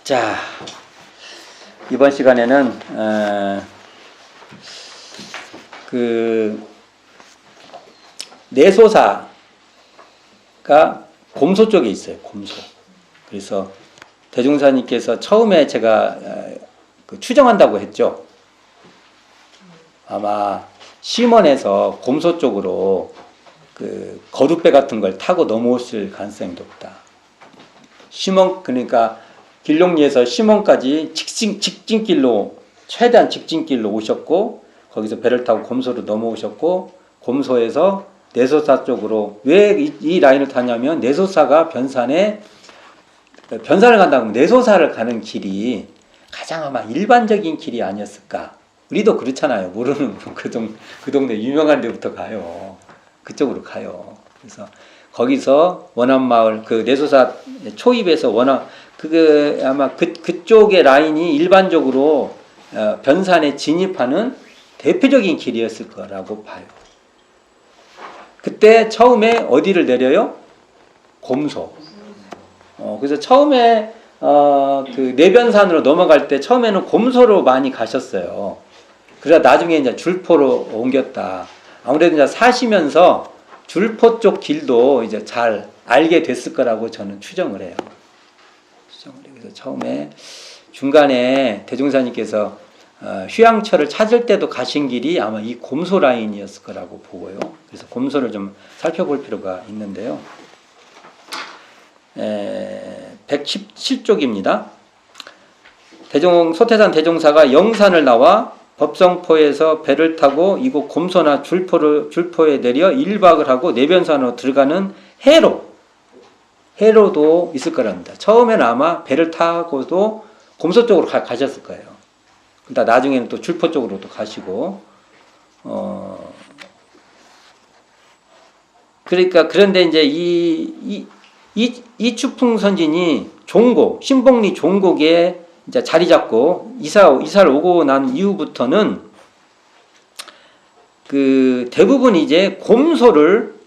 자, 이번 시간에는 내소사가 곰소 쪽에 있어요. 곰소. 그래서 대종사님께서 처음에 제가 추정한다고 했죠. 아마 심원에서 곰소 쪽으로 거룻배 같은 걸 타고 넘어오실 가능성이 높다. 심원, 그러니까 길롱리에서 심원까지 직진길로, 최대한 직진길로 오셨고, 거기서 배를 타고 곰소로 넘어오셨고, 곰소에서 내소사 쪽으로, 왜 이 라인을 타냐면, 내소사가 변산을 간다고 하면 내소사를 가는 길이 가장 아마 일반적인 길이 아니었을까. 우리도 그렇잖아요. 모르는 그 동네 유명한 데부터 가요. 그쪽으로 가요. 그래서 거기서 원암마을, 내소사 초입에서 아마 그쪽의 라인이 일반적으로 변산에 진입하는 대표적인 길이었을 거라고 봐요. 그때 처음에 어디를 내려요? 곰소. 그래서 처음에 내변산으로 넘어갈 때 처음에는 곰소로 많이 가셨어요. 그러다 나중에 이제 줄포로 옮겼다. 아무래도 이제 사시면서 줄포 쪽 길도 이제 잘 알게 됐을 거라고 저는 추정을 해요. 그래서 처음에 중간에 대종사님께서 휴양처를 찾을 때도 가신 길이 아마 이 곰소 라인이었을 거라고 보고요. 그래서 곰소를 좀 살펴볼 필요가 있는데요. 117쪽입니다. 소태산 대종사가 영산을 나와 법성포에서 배를 타고 이곳 곰소나 줄포에 내려 1박을 하고 내변산으로 들어가는 해로도 있을 거랍니다. 처음에는 아마 배를 타고도 곰소 쪽으로 가셨을 거예요. 그러다 나중에는 또 줄포 쪽으로 또 가시고, 그런데 이제 이추풍 선진이 신봉리 종곡에 이제 자리 잡고 이사를 오고 난 이후부터는 대부분 이제 곰소를,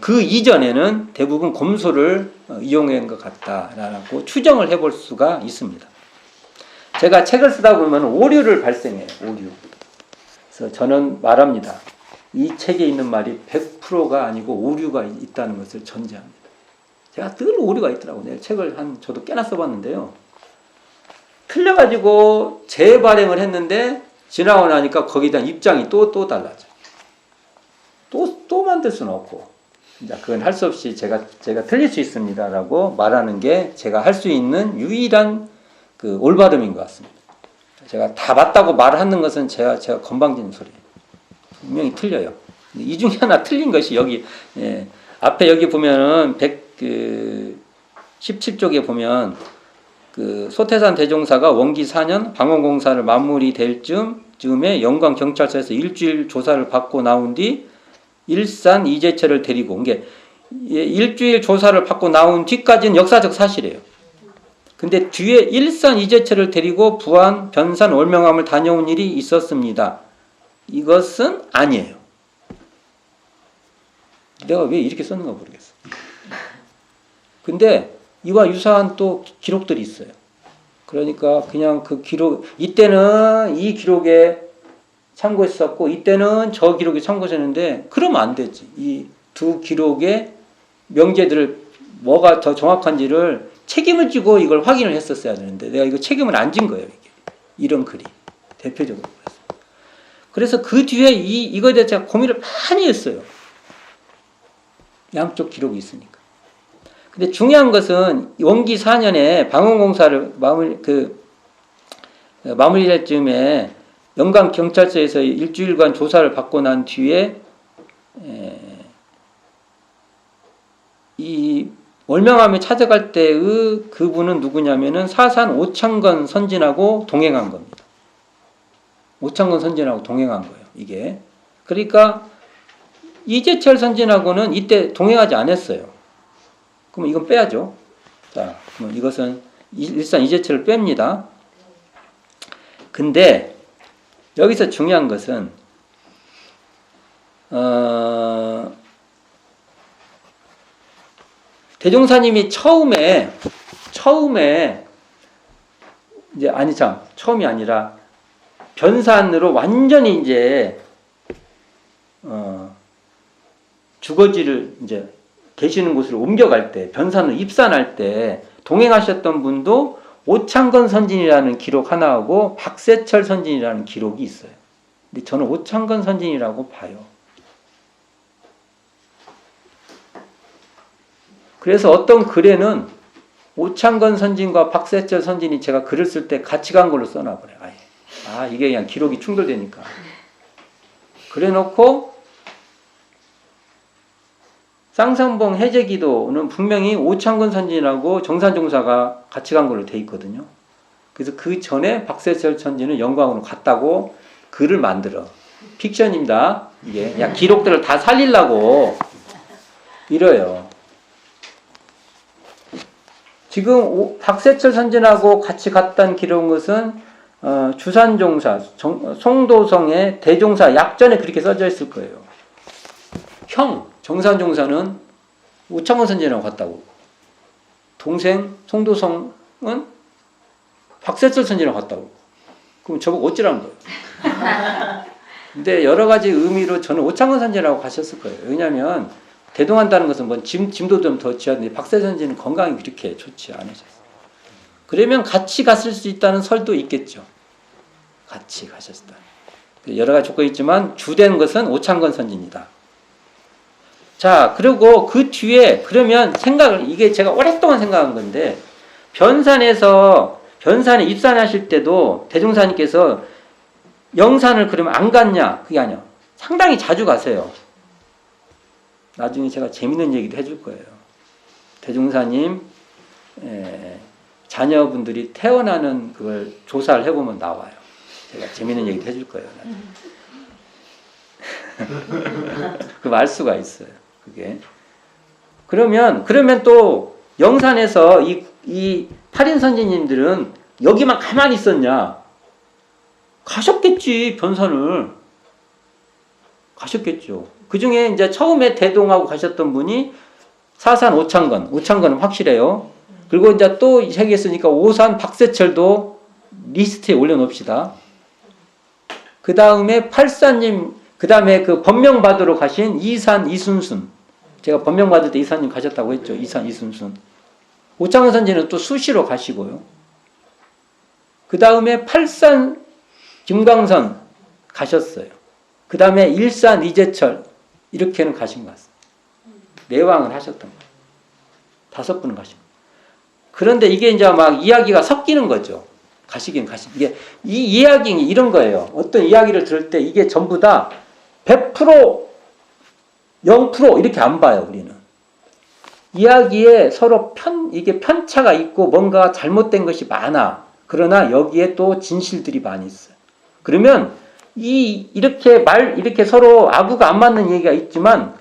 그 이전에는 대부분 곰소를 이용한 것 같다라고 추정을 해볼 수가 있습니다. 제가 책을 쓰다 보면 오류를 발생해요. 오류. 그래서 저는 말합니다. 이 책에 있는 말이 100%가 아니고 오류가 있다는 것을 전제합니다. 제가 늘 오류가 있더라고요. 내가 책을 저도 꽤나 써봤는데요. 틀려가지고 재발행을 했는데 지나고 나니까 거기에 대한 입장이 또 달라져요. 또 만들 수는 없고. 그건 할 수 없이 제가 틀릴 수 있습니다라고 말하는 게 제가 할 수 있는 유일한 올바름인 것 같습니다. 제가 다 맞다고 말하는 것은 제가 건방진 소리예요. 분명히 틀려요. 이 중에 하나 틀린 것이 여기, 앞에 여기 보면은 117쪽에 보면 소태산 대종사가 원기 4년 방원공사를 마무리될 즈음에 영광경찰서에서 일주일 조사를 받고 나온 뒤 일산 이재철을 데리고, 일주일 조사를 받고 나온 뒤까지는 역사적 사실이에요. 근데 뒤에 일산 이재철을 데리고 부안, 변산, 월명암을 다녀온 일이 있었습니다. 이것은 아니에요. 내가 왜 이렇게 썼는가 모르겠어. 근데 이와 유사한 또 기록들이 있어요. 그러니까 그냥 이때는 이 기록에 참고했었고, 이때는 저 기록에 참고했는데, 그러면 안 되지. 이 두 기록의 명제들을 뭐가 더 정확한지를 책임을 지고 이걸 확인을 했었어야 되는데, 내가 이거 책임을 안 진 거예요. 이런 글이. 대표적으로. 그래서 그 뒤에 이거에 대해서 제가 고민을 많이 했어요. 양쪽 기록이 있으니까. 근데 중요한 것은 원기 4년에 방원공사를 마무리할 즈음에 영광경찰서에서 일주일간 조사를 받고 난 뒤에 이 월명암에 찾아갈 때의 그분은 누구냐면은 사산 오창건 선진하고 동행한 겁니다. 오창건 선진하고 동행한 거예요. 이게. 그러니까 이재철 선진하고는 이때 동행하지 않았어요. 그럼 이건 빼야죠. 자, 그럼 이것은 일산 이재철을 뺍니다. 근데 여기서 중요한 것은 대종사님이 처음에 이제 아니 참 처음이 아니라 변산으로 완전히 이제 주거지를 이제 계시는 곳으로 옮겨갈 때, 변산으로 입산할 때 동행하셨던 분도 오창건 선진이라는 기록 하나하고 박세철 선진이라는 기록이 있어요. 근데 저는 오창건 선진이라고 봐요. 그래서 어떤 글에는 오창건 선진과 박세철 선진이 제가 글을 쓸 때 같이 간 걸로 써놔버려요. 아예. 아, 이게 그냥 기록이 충돌되니까. 그래 놓고 쌍성봉 해제기도는 분명히 오창건 선진하고 정산종사가 같이 간 걸로 돼 있거든요. 그래서 그 전에 박세철 선진은 영광으로 갔다고 글을 만들어. 픽션입니다. 이게 그냥 기록들을 다 살리려고 이래요. 지금 박세철 선진하고 같이 갔다는 기록은 것은 주산종사, 송도성의 대종사 약전에 그렇게 써져 있을 거예요. 형 정산종사는 오창건 선진하고 갔다고. 동생 송도성은 박세철 선진하고 갔다고. 그럼 저보고 어찌라는 거예요. 근데 여러 가지 의미로 저는 오창건 선진하고 가셨을 거예요. 왜냐하면 대동한다는 것은 뭐 짐도 좀 더 지었는데 박세철 선진은 건강이 그렇게 좋지 않으셨어요. 그러면 같이 갔을 수 있다는 설도 있겠죠. 같이 가셨다. 여러 가지 조건이 있지만 주된 것은 오창건 선진이다. 자, 그리고 그 뒤에 그러면 이게 제가 오랫동안 생각한 건데 변산에 입산하실 때도 대종사님께서 영산을 그러면 안 갔냐? 그게 아니야. 상당히 자주 가세요. 나중에 제가 재밌는 얘기도 해줄 거예요. 대종사님 자녀분들이 태어나는 그걸 조사를 해보면 나와요. 제가 재밌는 얘기도 해줄 거예요. 그 알 수가 있어요. 그게. 그러면 또 영산에서 이 8인 선지님들은 여기만 가만히 있었냐? 가셨겠지, 변산을. 가셨겠죠. 그 중에 이제 처음에 대동하고 가셨던 분이 사산 오창건은 확실해요. 그리고 이제 또 얘기했으니까 오산 박세철도 리스트에 올려놓읍시다. 그 다음에 팔사님, 그 다음에 그 법명 받으러 가신 이산 이순순. 제가 법명 받을 때 이사님 가셨다고 했죠. 이산 이순순. 오창건 선지는 또 수시로 가시고요. 그 다음에 팔산 김광선 가셨어요. 그 다음에 일산 이재철 이렇게는 가신 것 같습니다. 내왕을 하셨던 거예요. 5분은 가신 거예요. 그런데 이게 이제 막 이야기가 섞이는 거죠. 이게 이 이야기 이런 거예요. 어떤 이야기를 들을 때 이게 전부 다 100% 0% 이렇게 안 봐요, 우리는. 이야기에 서로 이게 편차가 있고 뭔가 잘못된 것이 많아. 그러나 여기에 또 진실들이 많이 있어요. 그러면 이렇게 서로 아구가 안 맞는 얘기가 있지만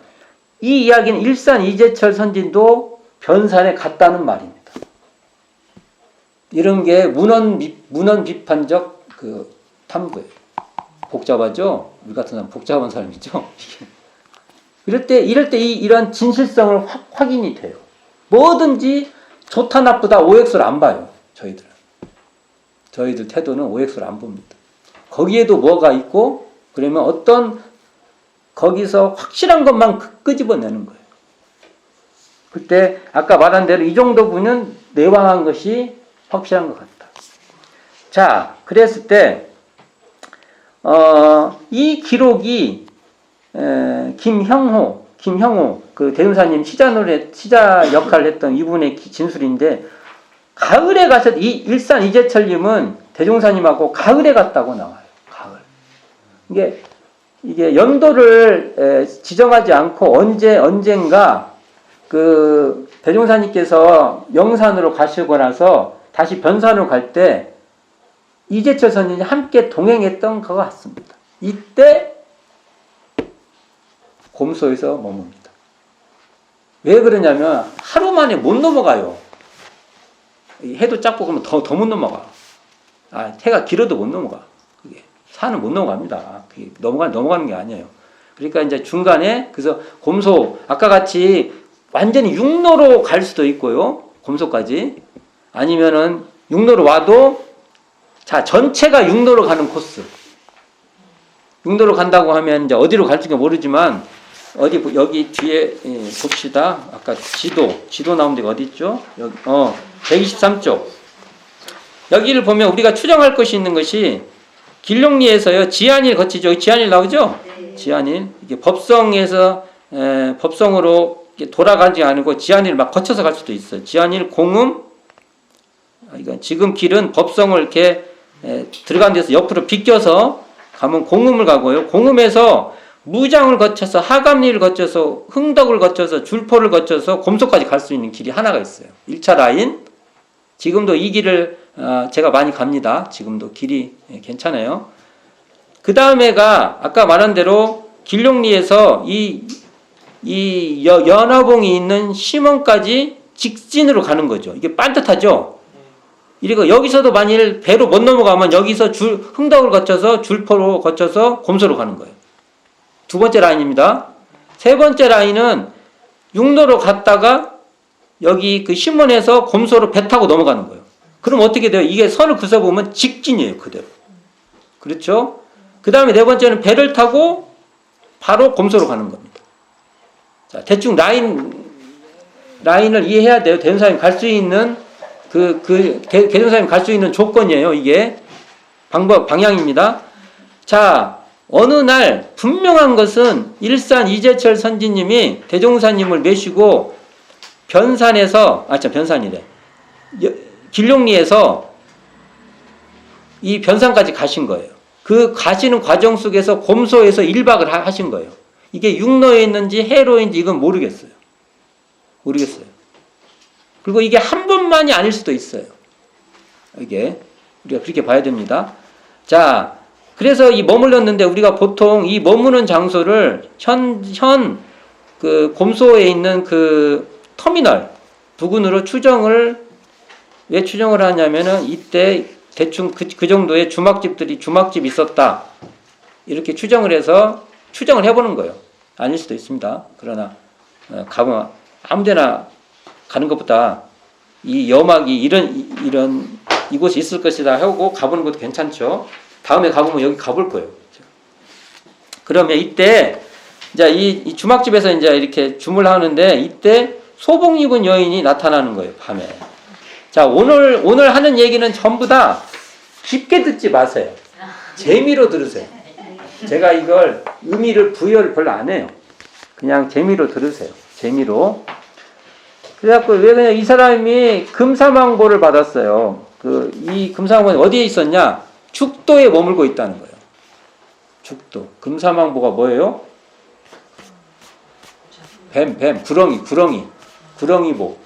이 이야기는 일산 이재철 선진도 변산에 갔다는 말입니다. 이런 게 문헌 비판적 그 탐구예요. 복잡하죠? 우리 같은 사람 복잡한 사람이죠? 이럴 때 이런 진실성을 확인이 돼요. 뭐든지 좋다 나쁘다 OX를 안 봐요. 저희들 태도는 OX를 안 봅니다. 거기에도 뭐가 있고 그러면 거기서 확실한 것만 끄집어내는 거예요. 그때 아까 말한 대로 이 정도 분은 내왕한 것이 확실한 것 같다. 자, 그랬을 때 이 기록이 김형호 그 대운사님 시자 역할을 했던 이분의 진술인데 가을에 가셨 이 일산 이재철님은 대종사님하고 가을에 갔다고 나와요. 가을. 이게 연도를 지정하지 않고 언젠가 그 대종사님께서 영산으로 가시고 나서 다시 변산으로 갈 때 이재철 선생님이 함께 동행했던 것 같습니다. 이때 곰소에서 머뭅니다. 왜 그러냐면 하루 만에 못 넘어가요. 해도 작고 그러면 더 못 넘어가. 해가 길어도 못 넘어가. 그게 산은 못 넘어갑니다. 그게 넘어가는 게 아니에요. 그러니까 이제 중간에 그래서 곰소 아까 같이 완전히 육로로 갈 수도 있고요. 곰소까지 아니면은 육로로 와도 자, 전체가 육로로 가는 코스. 육로로 간다고 하면 이제 어디로 갈지가 모르지만 어디 여기 뒤에 봅시다. 아까 지도 나온 데가 어디 있죠? 여기 123쪽. 여기를 보면 우리가 추정할 것이 있는 것이 길룡리에서요. 지안일 거치죠. 지안일 나오죠? 네. 지안일. 이게 법성에서 법성으로 돌아가지 않고 지안일 막 거쳐서 갈 수도 있어요. 지안일 공음. 이건 지금 길은 법성을 이렇게 들어간 데서 옆으로 비껴서 가면 공음을 가고요. 공음에서 무장을 거쳐서 하감리를 거쳐서 흥덕을 거쳐서 줄포를 거쳐서 곰소까지 갈 수 있는 길이 하나가 있어요. 1차 라인. 지금도 이 길을 제가 많이 갑니다. 지금도 길이 괜찮아요. 그 다음에가 아까 말한 대로 길룡리에서 이 연화봉이 있는 심원까지 직진으로 가는 거죠. 이게 반듯하죠. 이리고 여기서도 만일 배로 못 넘어가면 여기서 흥덕을 거쳐서 줄포로 거쳐서 곰소로 가는 거예요. 두 번째 라인입니다. 세 번째 라인은 육로로 갔다가 여기 그 심원에서 곰소로 배 타고 넘어가는 거예요. 그럼 어떻게 돼요? 이게 선을 그어보면 직진이에요. 그대로. 그렇죠? 그 다음에 네 번째는 배를 타고 바로 곰소로 가는 겁니다. 자, 대충 라인을 이해해야 돼요. 대전사님 갈 수 있는 대전사님 갈 수 있는 조건이에요. 이게 방향입니다. 자, 어느 날 분명한 것은 일산 이재철 선지님이 대종사님을 메시고 변산이래. 길룡리에서 이 변산까지 가신 거예요. 그 가시는 과정 속에서 곰소에서 1박을 하신 거예요. 이게 육로에 있는지 해로인지 이건 모르겠어요. 그리고 이게 한 번만이 아닐 수도 있어요. 이게 우리가 그렇게 봐야 됩니다. 자, 그래서 이 머물렀는데 우리가 보통 이 머무는 장소를 그 곰소에 있는 그 터미널 부근으로 왜 추정을 하냐면은 이때 대충 그 정도의 주막집이 있었다. 이렇게 추정을 해보는 거예요. 아닐 수도 있습니다. 그러나 가면 아무데나 가는 것보다 이 여막이 이런 이곳에 있을 것이다 하고 가보는 것도 괜찮죠. 다음에 가보면 여기 가볼 거예요. 그러면 이때 이제 이 주막집에서 이제 이렇게 주물하는데 이때 소복 입은 여인이 나타나는 거예요. 밤에. 자, 오늘 하는 얘기는 전부 다 깊게 듣지 마세요. 재미로 들으세요. 제가 이걸 의미를 부여를 별로 안 해요. 그냥 재미로 들으세요. 재미로. 그래갖고 왜 그냥 이 사람이 금사망보를 받았어요. 이 금사망보는 어디에 있었냐? 죽도에 머물고 있다는 거예요. 죽도. 금사망보가 뭐예요? 뱀, 구렁이보.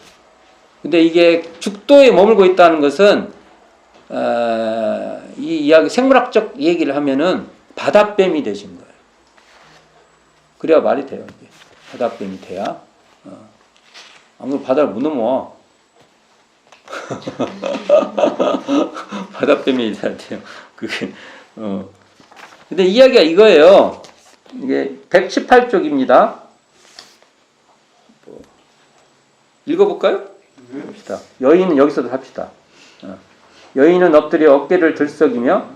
근데 이게 죽도에 머물고 있다는 것은 이 이야기 생물학적 얘기를 하면은 바닷뱀이 되신 거예요. 그래야 말이 돼요. 이게. 바닷뱀이 돼야. 안 그러면 바다를 못 넘어와. 바닷뱀이 돼야 돼요. 근데 이야기가 이거예요. 이게 118쪽입니다. 읽어볼까요? 봅시다. 여인은 여기서도 합시다. 여인은 엎드려 어깨를 들썩이며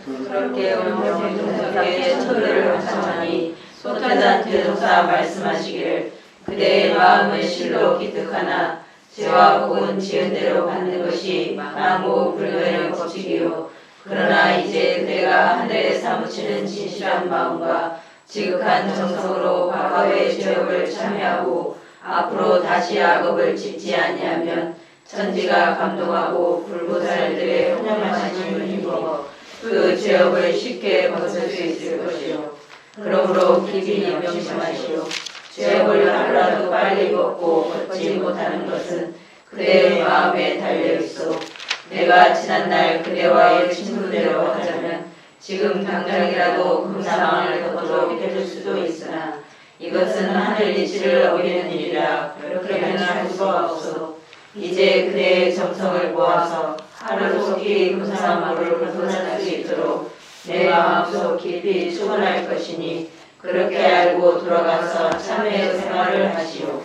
그렇게 온전하게 처들을 하자니 소태단 대종사 말씀하시기를 그대의 마음은 실로 기특하나 죄와 복은 지은 대로 받는 것이 망고 불변의 법칙이요 그러나 이제 그대가 하늘에 사무치는 진실한 마음과 지극한 정성으로 과거의 죄업을 참여하고 앞으로 다시 악업을 짓지 아니하면 천지가 감동하고 불보살들의 혼용하신 힘을 입어 그 죄업을 쉽게 벗을 수 있을 것이요. 그러므로 깊이 명심하시오. 죄업을 하루라도 빨리 벗고 벗지 못하는 것은 그대의 마음에 달려있어. 내가 지난날 그대와의 친분대로 하자면 지금 당장이라도 금사망을 걷도록 해줄 수도 있으나 이것은 하늘 이치를 어기는 일이라 그렇게는 할 수가 없어. 이제 그대의 정성을 모아서 하루속히 금사망을 벗어날 수 있도록 내 마음속 깊이 축원할 것이니 그렇게 알고 돌아가서 참회 생활을 하시오.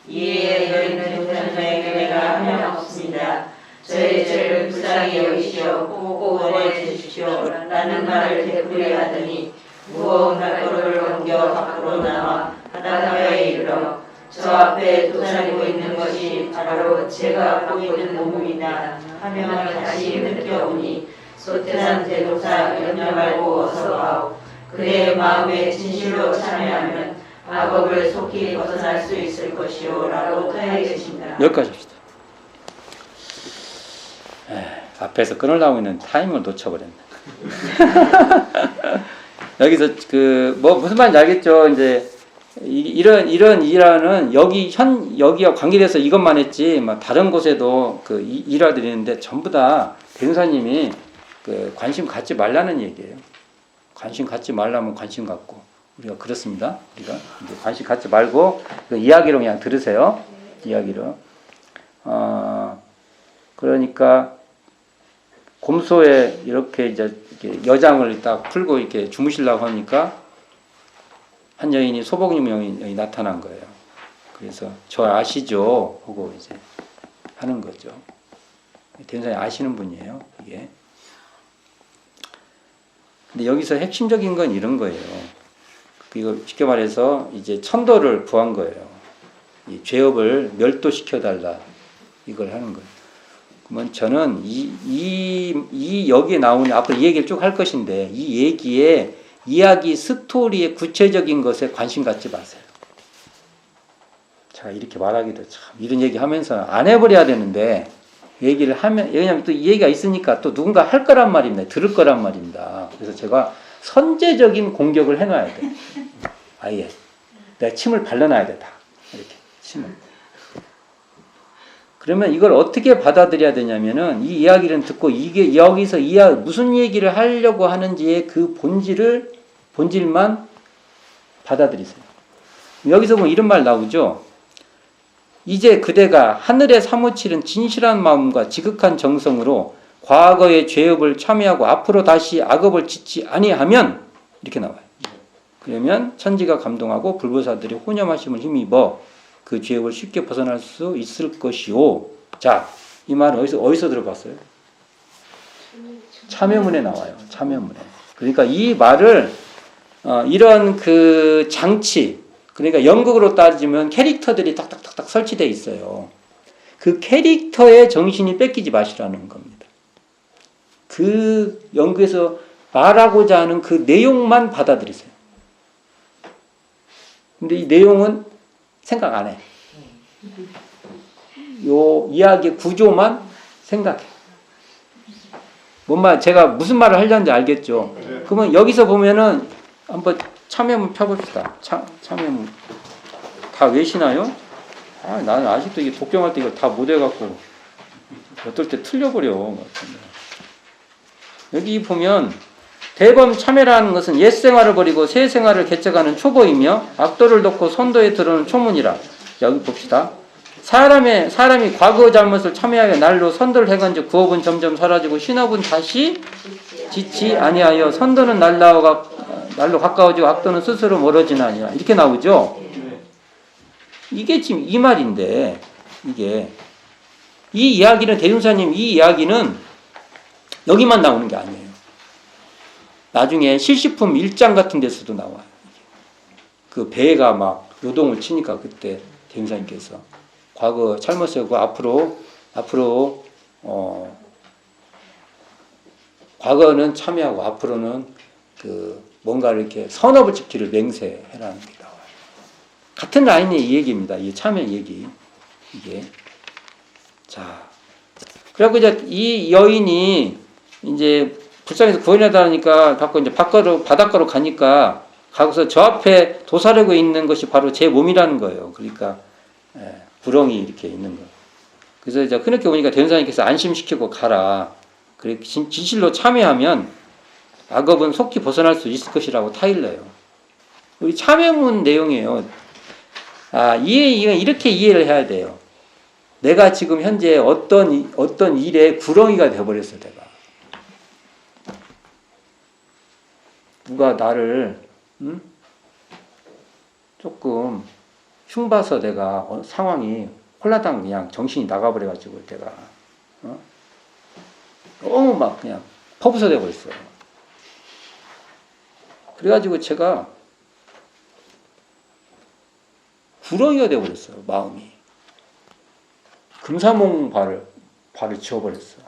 이에 여인은 전자에게 내가 하염없습니다. 저의 죄를 불쌍히 여기시어 꼭 구원해 주십시오. 라는 말을 되풀이하더니 하더니 무거운 발걸음을 옮겨 밖으로 나와 바닷가에 이르러 저 앞에 도사리고 있는 것이 바로 제가 보이는 몸입니다 하며 다시 느껴오니 소태산 대도사 염려 말고 어서 와오. 그의 마음에 진실로 참여하면 악업을 속히 벗어날 수 있을 것이오 라고 떠야 계십니다. 여기까지 합시다. 앞에서 끊으려고 했는 타이밍을 놓쳐버렸네. 여기서 무슨 말인지 알겠죠? 이제 이런 일화는 여기와 관계돼서 이것만 했지, 다른 곳에도 일화들이 있는데 전부 다 대흥사님이 관심 갖지 말라는 얘기예요. 관심 갖지 말라면 관심 갖고, 우리가 그렇습니다. 우리가 이제 관심 갖지 말고 이야기로 그냥 들으세요. 이야기로. 그러니까 곰소에 이렇게 여장을 딱 풀고 이렇게 주무시려고 하니까 한 여인이 소복님 여인이 나타난 거예요. 그래서 저 아시죠? 하고 이제 하는 거죠. 대운사님 아시는 분이에요. 이게. 근데 여기서 핵심적인 건 이런 거예요. 이거 쉽게 말해서 이제 천도를 구한 거예요. 이 죄업을 멸도시켜달라. 이걸 하는 거예요. 그러면 저는 여기에 나오는, 앞으로 이 얘기를 쭉 할 것인데, 이 얘기에, 이야기 스토리의 구체적인 것에 관심 갖지 마세요. 제가 이렇게 말하기도 참, 이런 얘기 하면서 안 해버려야 되는데, 얘기를 하면, 왜냐면 또 이 얘기가 있으니까 또 누군가 할 거란 말입니다. 들을 거란 말입니다. 그래서 제가 선제적인 공격을 해놔야 돼. 아예. 내가 침을 발라놔야 돼, 다. 이렇게, 침을. 그러면 이걸 어떻게 받아들여야 되냐면은, 이 이야기를 듣고 이게 여기서 무슨 얘기를 하려고 하는지의 그 본질만 받아들이세요. 여기서 보면 이런 말 나오죠. 이제 그대가 하늘에 사무치는 진실한 마음과 지극한 정성으로 과거의 죄업을 참여하고 앞으로 다시 악업을 짓지 아니하면, 이렇게 나와요. 그러면 천지가 감동하고 불보살들이 혼념하심을 힘입어 그 죄업을 쉽게 벗어날 수 있을 것이오. 자, 이 말은 어디서 들어봤어요? 참여문에 나와요. 참여문에. 그러니까 이 말을 이런 장치, 그러니까 연극으로 따지면 캐릭터들이 딱딱딱딱 설치되어 있어요. 그 캐릭터의 정신이 뺏기지 마시라는 겁니다. 그 연극에서 말하고자 하는 그 내용만 받아들이세요. 근데 이 내용은 생각 안 해. 요 이야기 구조만 생각해. 제가 무슨 말을 하려는지 알겠죠? 그러면 여기서 보면은 한번 참여문 펴봅시다. 참여문. 다 외시나요? 나는 아직도 이게 독경할 때 이걸 다 못 해갖고 어떨 때 틀려버려. 여기 보면 대범 참회라는 것은 옛 생활을 버리고 새 생활을 개척하는 초보이며 악도를 덮고 선도에 들어오는 초문이라. 여기 봅시다. 사람이 과거 잘못을 참회하여 날로 선도를 해간즉 구업은 점점 사라지고 신업은 다시 짓지 아니하여 선도는 날로 가까워지고 악도는 스스로 멀어지나니라. 이렇게 나오죠. 이게 지금 이 말인데, 이 이야기는 대중사님 이 이야기는 여기만 나오는 게 아니에요. 나중에 실시품 1장 같은 데서도 나와요. 그 배가 막 요동을 치니까 그때 대중사님께서 과거 잘못을 하고 앞으로 과거는 참여하고 앞으로는 뭔가를 이렇게 선업을 지키를 맹세해라는 게 나와요. 같은 라인의 이 얘기입니다. 이 참여 얘기. 이게. 자. 그래갖고 이제 이 여인이 이제 불쌍해서 구원하다니까 갖고 이제 바닷가로 가니까 가고서 저 앞에 도사르고 있는 것이 바로 제 몸이라는 거예요. 그러니까, 구렁이 이렇게 있는 거예요. 그래서 이제 그렇게 보니까 대원사님께서 안심시키고 가라. 그래, 진실로 참여하면 악업은 속히 벗어날 수 있을 것이라고 타일러요. 우리 참여문 내용이에요. 이렇게 이해를 해야 돼요. 내가 지금 현재 어떤 일에 구렁이가 되어버렸어, 내가. 누가 나를, 조금 흉봐서 내가 상황이 홀라당 그냥 정신이 나가버려가지고 내가, 너무 막 그냥 퍼부서되고 있어요. 그래가지고 제가 구렁이가 되어버렸어요. 마음이. 금사몽 발을 지워버렸어요.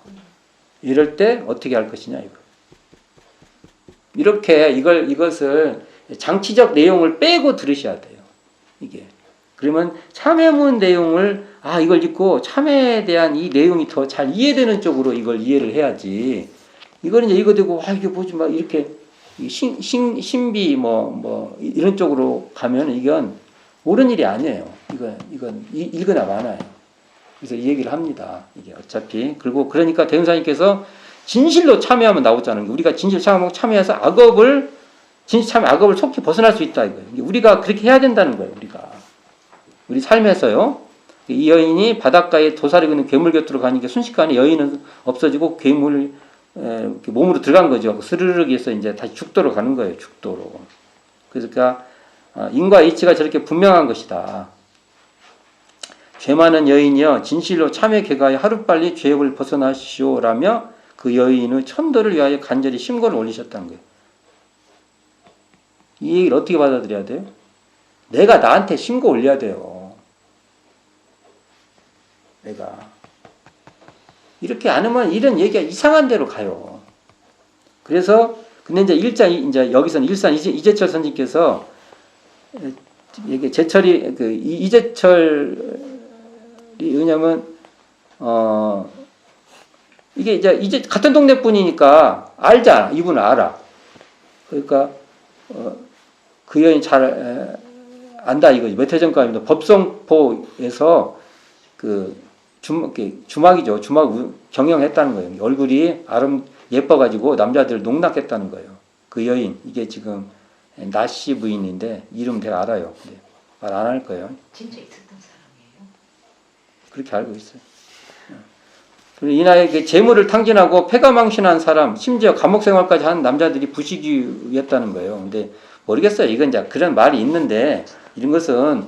이럴 때 어떻게 할 것이냐 이거. 이렇게 이것을 장치적 내용을 빼고 들으셔야 돼요. 이게. 그러면 참회문 내용을 이걸 읽고 참회에 대한 이 내용이 더 잘 이해되는 쪽으로 이걸 이해를 해야지. 이거는 이제 이거 되고 이게 뭐지 막 이렇게 신비 뭐 이런 쪽으로 가면 이건 옳은 일이 아니에요. 이건 읽으나 마나요. 그래서 이 얘기를 합니다. 이게 어차피 그리고 그러니까 대운사님께서 진실로 참여하면 나오잖아요. 우리가 진실 참여해서 진실 참여 악업을 속히 벗어날 수 있다 이거예요. 우리가 그렇게 해야 된다는 거예요. 우리 삶에서요. 이 여인이 바닷가에 도사리고 있는 괴물 곁으로 가니까 순식간에 여인은 없어지고 괴물 몸으로 들어간 거죠. 스르륵 해서 이제 다시 죽도로 가는 거예요. 죽도로. 그러니까 인과 이치가 저렇게 분명한 것이다. 죄 많은 여인이여 진실로 참회 개가에 하루빨리 죄업을 벗어나시오라며 그 여인의 천도를 위하여 간절히 심고를 올리셨다는 거예요. 이 얘기를 어떻게 받아들여야 돼요? 내가 나한테 심고 올려야 돼요. 내가. 이렇게 안 하면 이런 얘기가 이상한 데로 가요. 그래서 근데 이제 여기서는 일산 이재철 선생님께서 이게 제철이 이재철이 왜냐면 이게 이제 같은 동네 분이니까 알잖아. 이분은 알아. 그러니까 그 여인 잘 안다 이거지. 몇 해 전까지도 법성포에서 주막이죠. 주막 경영했다는 거예요. 얼굴이 예뻐가지고 남자들 농락했다는 거예요. 그 여인 이게 지금 나씨 부인인데 이름 내가 알아요. 근데 말 안 할 거예요. 진짜 있었던 사람이에요? 그렇게 알고 있어요. 그리고 이 나이에 재물을 탕진하고 패가망신한 사람, 심지어 감옥 생활까지 한 남자들이 부식이었다는 거예요. 근데 모르겠어요. 이건 이제 그런 말이 있는데 이런 것은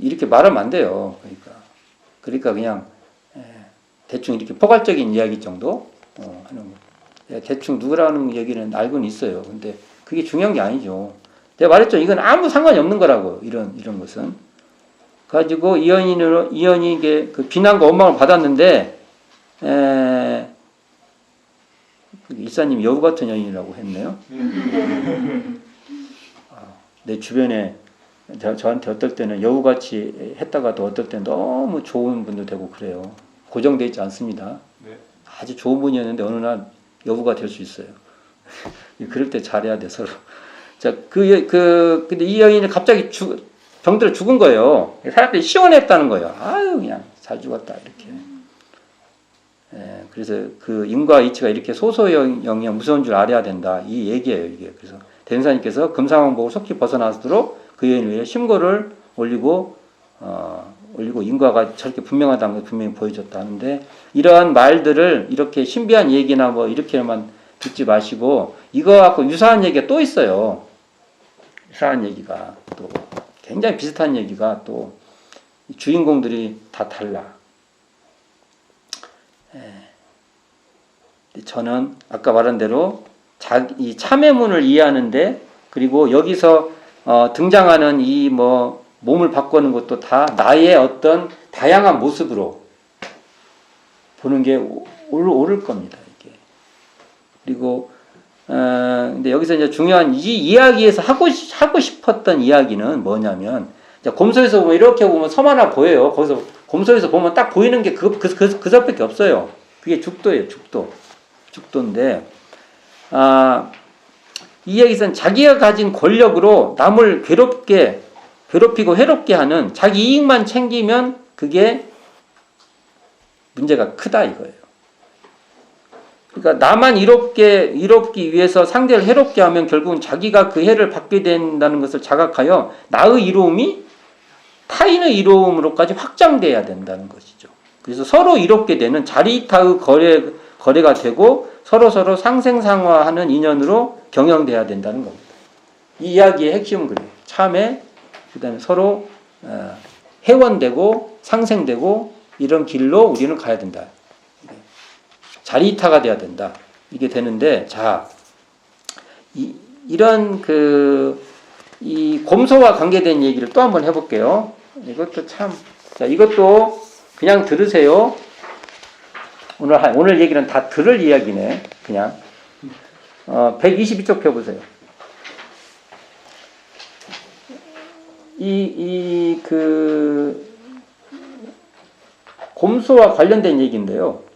이렇게 말하면 안 돼요. 그러니까 그냥 대충 이렇게 포괄적인 이야기 정도 하는 거. 대충 누구라는 얘기는 알고는 있어요. 근데 그게 중요한 게 아니죠. 내가 말했죠. 이건 아무 상관이 없는 거라고. 이런 것은. 가지고 이 여인이 이게 비난과 원망을 받았는데 일사님 여우 같은 여인이라고 했네요. 내 주변에 저한테 어떨 때는 여우같이 했다가도 어떨 때는 너무 좋은 분도 되고 그래요. 고정되어 있지 않습니다. 네. 아주 좋은 분이었는데 어느 날 여우가 될 수 있어요. 그럴 때 잘해야 돼, 서로. 자, 근데 이 여인이 갑자기 병들어 죽은 거예요. 사람들이 시원했다는 거예요. 아유, 그냥 잘 죽었다, 이렇게. 그래서 인과 이치가 이렇게 소소영이야 무서운 줄 알아야 된다. 이 얘기예요, 이게. 그래서 대운사님께서 금상왕복을 속히 벗어나도록 그 여인을 위해 심고를 올리고 인과가 저렇게 분명하다는 걸 분명히 보여줬다 하는데 이러한 말들을 이렇게 신비한 얘기나 뭐 이렇게만 듣지 마시고 이거 갖고 유사한 얘기가 또 있어요. 유사한 얘기가 또 굉장히 비슷한 얘기가 또 주인공들이 다 달라. 저는 아까 말한 대로 이 참회문을 이해하는데 그리고 여기서 등장하는 이 몸을 바꾸는 것도 다 나의 어떤 다양한 모습으로 보는 게 옳을 겁니다. 이게. 그리고 근데 여기서 이제 중요한 이 이야기에서 하고 싶었던 이야기는 뭐냐면 곰소에서 보면 이렇게 보면 섬 하나 보여요. 거기서 곰소에서 보면 딱 보이는 게 그 섬밖에 없어요. 그게 죽도예요. 죽도인데 이 얘기는 자기가 가진 권력으로 남을 괴롭히고 해롭게 하는 자기 이익만 챙기면 그게 문제가 크다 이거예요. 그러니까 나만 이롭기 위해서 상대를 해롭게 하면 결국은 자기가 그 해를 받게 된다는 것을 자각하여 나의 이로움이 타인의 이로움으로까지 확장돼야 된다는 것이죠. 그래서 서로 이롭게 되는 자리타의 거래가 되고 서로 상생상화하는 인연으로 경영돼야 된다는 겁니다. 이 이야기의 핵심은 그래요. 참에 그다음에 서로 회원되고 상생되고 이런 길로 우리는 가야 된다. 자리이타가 돼야 된다. 이게 되는데, 자, 이런 이 곰소와 관계된 얘기를 또 한번 해볼게요. 이것도 참, 자, 이것도 그냥 들으세요. 오늘 얘기는 다 들을 이야기네. 그냥. 122쪽 펴보세요. 곰소와 관련된 얘기인데요.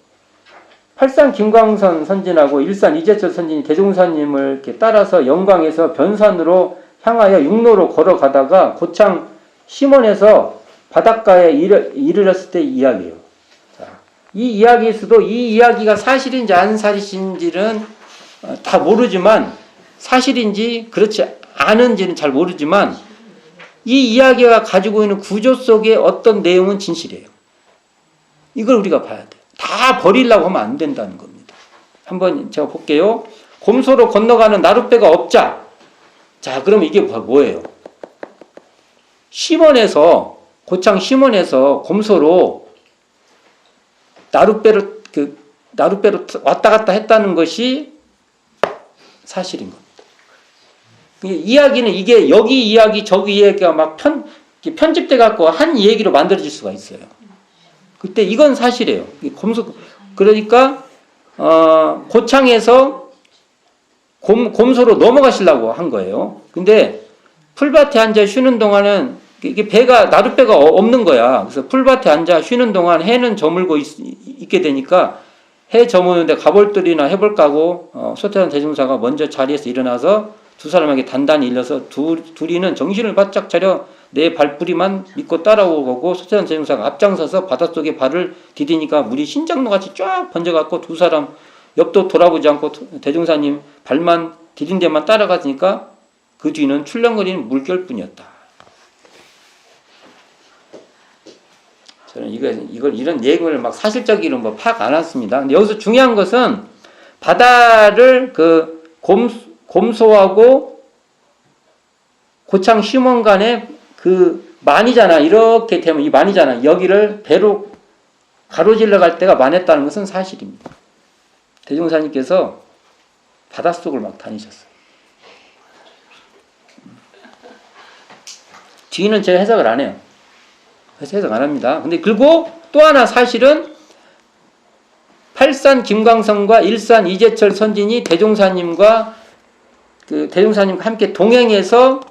팔산 김광선 선진하고 일산 이재철 선진이 대종사님을 이렇게 따라서 영광에서 변산으로 향하여 육로로 걸어가다가 고창 심원에서 바닷가에 이르렀을 때 이야기예요. 자, 이 이야기에서도 이 이야기가 사실인지 안 사실인지는 다 모르지만, 사실인지 그렇지 않은지는 잘 모르지만, 이 이야기가 가지고 있는 구조 속의 어떤 내용은 진실이에요. 이걸 우리가 봐야 돼요. 다 버리려고 하면 안 된다는 겁니다. 한번 제가 볼게요. 곰소로 건너가는 나룻배가 없자. 자, 그러면 이게 뭐예요? 심원에서, 고창 심원에서 곰소로 나룻배로 왔다 갔다 했다는 것이 사실인 겁니다. 이야기는 이게 여기 이야기 저기 이야기가 막 편집돼 갖고 한 얘기로 만들어질 수가 있어요. 그때 이건 사실이에요. 그러니까 고창에서 곰소로 넘어가시려고 한 거예요. 근데 풀밭에 앉아 쉬는 동안은 이게 나룻배가 없는 거야. 그래서 풀밭에 앉아 쉬는 동안 해는 저물고 있게 되니까 해 저무는데 가볼들이나 해볼까고 소태산 대종사가 먼저 자리에서 일어나서 두 사람에게 단단히 일러서 둘이는 정신을 바짝 차려 내 발뿌리만 믿고 따라오고, 소태산 대종사가 앞장서서 바닷속에 발을 디디니까 물이 신장로같이 쫙 번져갖고 두 사람 옆도 돌아보지 않고 대종사님 발만 디딘 데만 따라갔으니까 그 뒤는 출렁거리는 물결뿐이었다. 저는 이런 내용을 막 사실적으로 뭐 파악 안 했습니다. 근데 여기서 중요한 것은 바다를 곰소하고 고창 심원 간에 만이잖아. 이렇게 되면 이 만이잖아. 여기를 배로 가로질러 갈 때가 많았다는 것은 사실입니다. 대종사님께서 바닷속을 막 다니셨어요. 뒤는 제가 해석을 안 해요. 해석 안 합니다. 근데 그리고 또 하나 사실은 팔산 김광선과 일산 이재철 선진이 대종사님과 대종사님과 함께 동행해서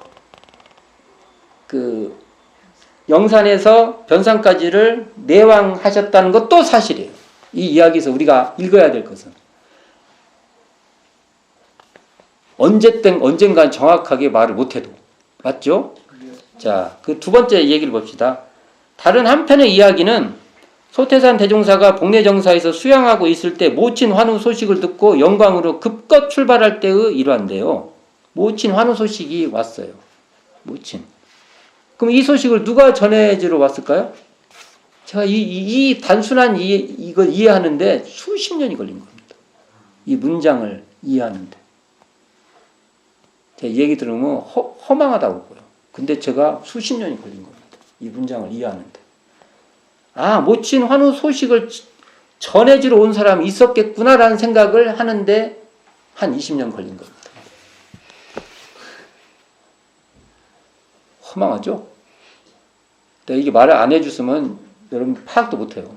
영산에서 변산까지를 내왕하셨다는 것도 사실이에요. 이 이야기에서 우리가 읽어야 될 것은 언젠간 정확하게 말을 못해도 맞죠? 자, 그 두 번째 얘기를 봅시다. 다른 한편의 이야기는 소태산 대종사가 복례정사에서 수양하고 있을 때 모친 환우 소식을 듣고 영광으로 급껏 출발할 때의 일화인데요. 모친 환우 소식이 왔어요. 모친. 그럼 이 소식을 누가 전해주러 왔을까요? 제가 이 단순한 이걸 이해하는데 수십 년이 걸린 겁니다. 이 문장을 이해하는데. 제 얘기 들으면 허망하다고 보여요. 근데 제가 수십 년이 걸린 겁니다. 이 문장을 이해하는데. 모친 환우 소식을 전해주러 온 사람이 있었겠구나라는 생각을 하는데 한 20년 걸린 겁니다. 허망하죠? 내가 이게 말을 안 해줬으면 여러분 파악도 못해요.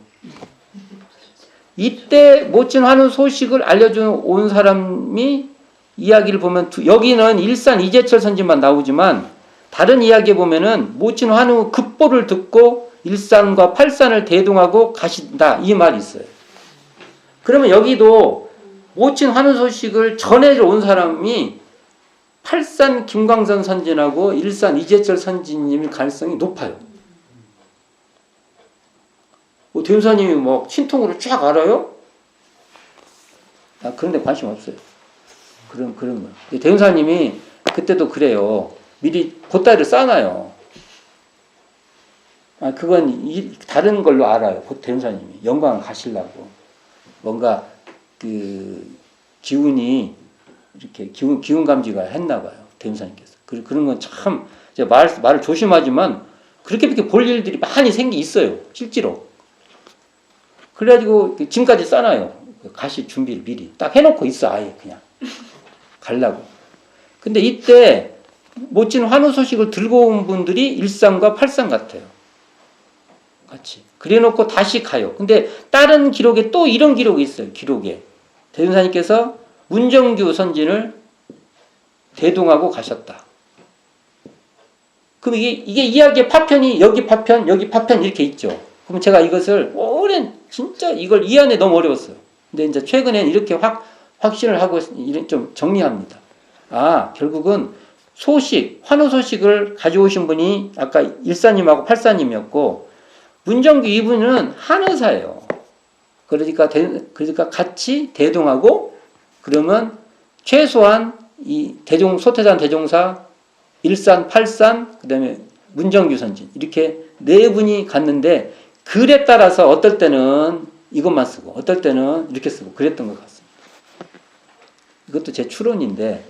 이때 모친 환우 소식을 알려준 온 사람이 이야기를 보면 여기는 일산 이재철 선진만 나오지만 다른 이야기에 보면은 모친 환우 급보를 듣고 일산과 팔산을 대동하고 가신다 이 말이 있어요. 그러면 여기도 모친 환우 소식을 전해주러 온 사람이 팔산 김광선 선진하고 일산 이재철 선진님일 가능성이 높아요. 대종사님이 뭐 신통으로 쫙 알아요? 그런데 관심 없어요. 그런 거. 대종사님이 그때도 그래요. 미리 보따리를 싸놔요. 그건 다른 걸로 알아요. 대종사님이 영광 가시려고 뭔가 기운이 이렇게 기운 감지가 했나 봐요. 대종사님께서. 그런 건 참 말을 조심하지만 그렇게 볼 일들이 많이 있어요. 실제로. 그래가지고 짐까지 싸놔요. 가실 준비를 미리 딱 해놓고 있어. 아예 그냥 가려고. 근데 이때 멋진 환호 소식을 들고 온 분들이 일산과 팔산 같아요. 같이. 그래놓고 다시 가요. 근데 다른 기록에 또 이런 기록이 있어요. 기록에. 대종사님께서 문정규 선진을 대동하고 가셨다. 그럼 이게 이야기의 파편이 여기 파편, 여기 파편 이렇게 있죠. 그럼 제가 이것을 오랜 진짜 이걸 이해하는 너무 어려웠어요. 근데 이제 최근엔 이렇게 확신을 하고 좀 정리합니다. 아, 결국은 소식, 환호 소식을 가져오신 분이 아까 일사님하고 팔사님이었고, 문정규 이분은 한의사예요. 그러니까 같이 대동하고, 그러면 최소한 이 소태산 대종사, 일산, 팔산, 그 다음에 문정규 선진, 이렇게 네 분이 갔는데, 글에 따라서 어떨 때는 이것만 쓰고, 어떨 때는 이렇게 쓰고, 그랬던 것 같습니다. 이것도 제 추론인데,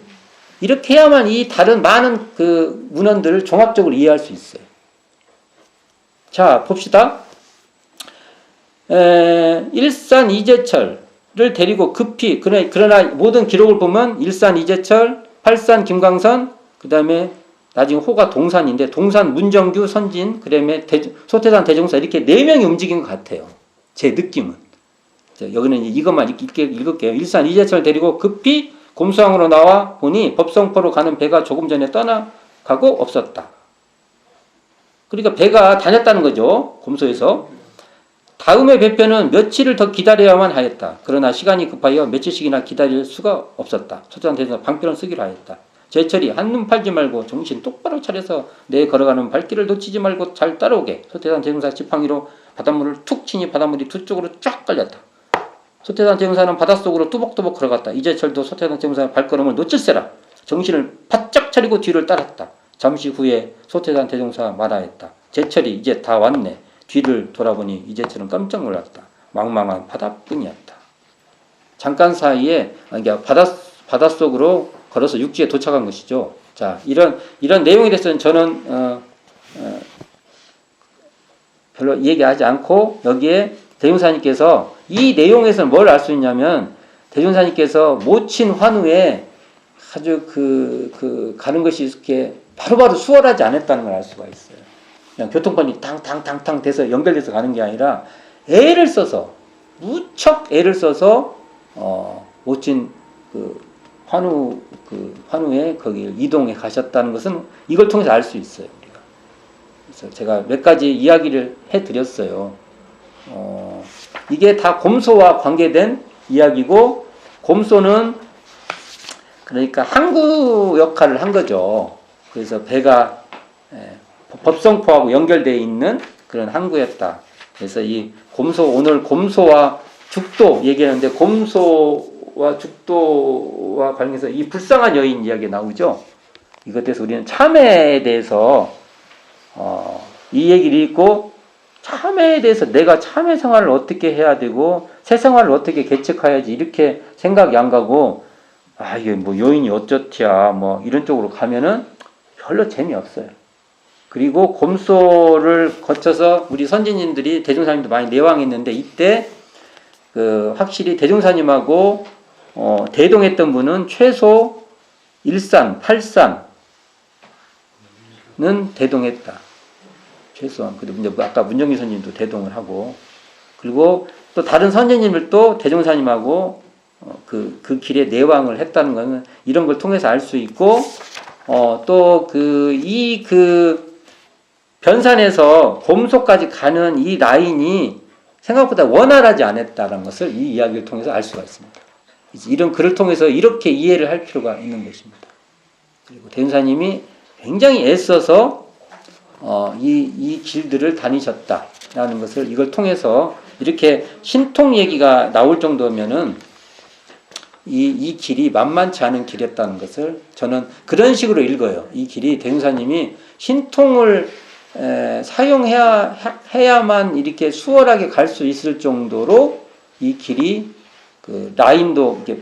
이렇게 해야만 이 다른 많은 그 문헌들을 종합적으로 이해할 수 있어요. 자, 봅시다. 일산 이재철을 데리고 급히, 그러나 모든 기록을 보면 일산 이재철, 팔산 김광선, 그 다음에 나중에 호가 동산인데, 동산 문정규 선진, 그 다음에 소태산 대종사, 이렇게 네 명이 움직인 것 같아요. 제 느낌은. 여기는 이것만 읽을게요. 일산 이재철 데리고 급히 곰수항으로 나와 보니 법성포로 가는 배가 조금 전에 떠나가고 없었다. 그러니까 배가 다녔다는 거죠. 곰소에서. 다음의 배편은 며칠을 더 기다려야만 하였다. 그러나 시간이 급하여 며칠씩이나 기다릴 수가 없었다. 소태산 대종사 방편을 쓰기로 하였다. 제철이 한눈 팔지 말고 정신 똑바로 차려서 내 걸어가는 발길을 놓치지 말고 잘 따라오게. 소태산 대종사 지팡이로 바닷물을 툭 치니 바닷물이 두 쪽으로 쫙 깔렸다. 소태산 대종사는 바닷속으로 뚜벅뚜벅 걸어갔다. 이재철도 소태산 대종사의 발걸음을 놓칠세라. 정신을 바짝 차리고 뒤를 따랐다. 잠시 후에 소태산 대종사 말하였다. 제철이 이제 다 왔네. 뒤를 돌아보니 이재철은 깜짝 놀랐다. 망망한 바다뿐이었다. 잠깐 사이에 바닷속으로 걸어서 육지에 도착한 것이죠. 자, 이런 내용에 대해서는 저는 별로 얘기하지 않고 여기에 대종사님께서 이 내용에서는 뭘 알 수 있냐면 대종사님께서 모친 환우에 아주 가는 것이 이렇게 바로바로 수월하지 않았다는 걸 알 수가 있어요. 그냥 교통편이 탕탕탕탕 돼서 연결돼서 가는 게 아니라 애를 써서 무척 애를 써서 모친 환우에 거기 이동해 가셨다는 것은 이걸 통해서 알 수 있어요. 우리가. 그래서 제가 몇 가지 이야기를 해드렸어요. 이게 다 곰소와 관계된 이야기고, 곰소는 그러니까 항구 역할을 한 거죠. 그래서 배가 법성포하고 연결되어 있는 그런 항구였다. 그래서 이 오늘 곰소와 죽도 얘기하는데, 곰소와 죽도와 관련해서 이 불쌍한 여인 이야기 나오죠. 이것 대해서 우리는 참회에 대해서 이 얘기를 읽고, 참회에 대해서 내가 참회 생활을 어떻게 해야 되고 새 생활을 어떻게 개척해야지 이렇게 생각이 안 가고, 이게 뭐 여인이 어쩌티야 뭐 이런 쪽으로 가면은 별로 재미없어요. 그리고 곰소를 거쳐서 우리 선진님들이 대종사님도 많이 내왕했는데, 이때 확실히 대종사님하고 대동했던 분은 최소 일산, 팔산은 대동했다. 최소한. 그리고 아까 문정규 선생님도 대동을 하고, 그리고 또 다른 선생님들도 대종사님하고 그 길에 내왕을 했다는 것은 이런 걸 통해서 알 수 있고, 또 변산에서 곰소까지 가는 이 라인이 생각보다 원활하지 않았다는 것을 이 이야기를 통해서 알 수가 있습니다. 이런 글을 통해서 이렇게 이해를 할 필요가 있는 것입니다. 그리고 대종사님이 굉장히 애써서 이 길들을 다니셨다라는 것을 이걸 통해서 이렇게 신통 얘기가 나올 정도면은 이 길이 만만치 않은 길이었다는 것을 저는 그런 식으로 읽어요. 이 길이 대종사님이 신통을 사용해야만 이렇게 수월하게 갈 수 있을 정도로 이 길이 라인도 이게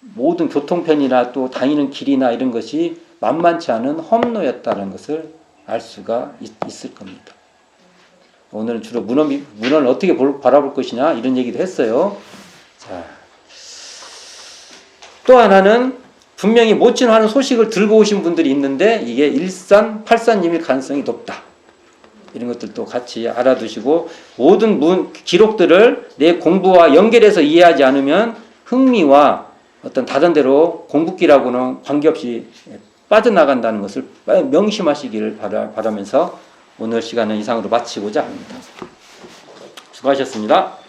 모든 교통편이나 또 다니는 길이나 이런 것이 만만치 않은 험로였다는 것을 알 수가 있을 겁니다. 오늘은 주로 문헌을 어떻게 바라볼 것이냐 이런 얘기도 했어요. 자, 또 하나는 분명히 모친하는 소식을 들고 오신 분들이 있는데 이게 일산팔산님일 가능성이 높다. 이런 것들도 같이 알아두시고 모든 기록들을 내 공부와 연결해서 이해하지 않으면 흥미와 어떤 다른대로 공부기라고는 관계없이 빠져나간다는 것을 명심하시기를 바라면서 오늘 시간은 이상으로 마치고자 합니다. 수고하셨습니다.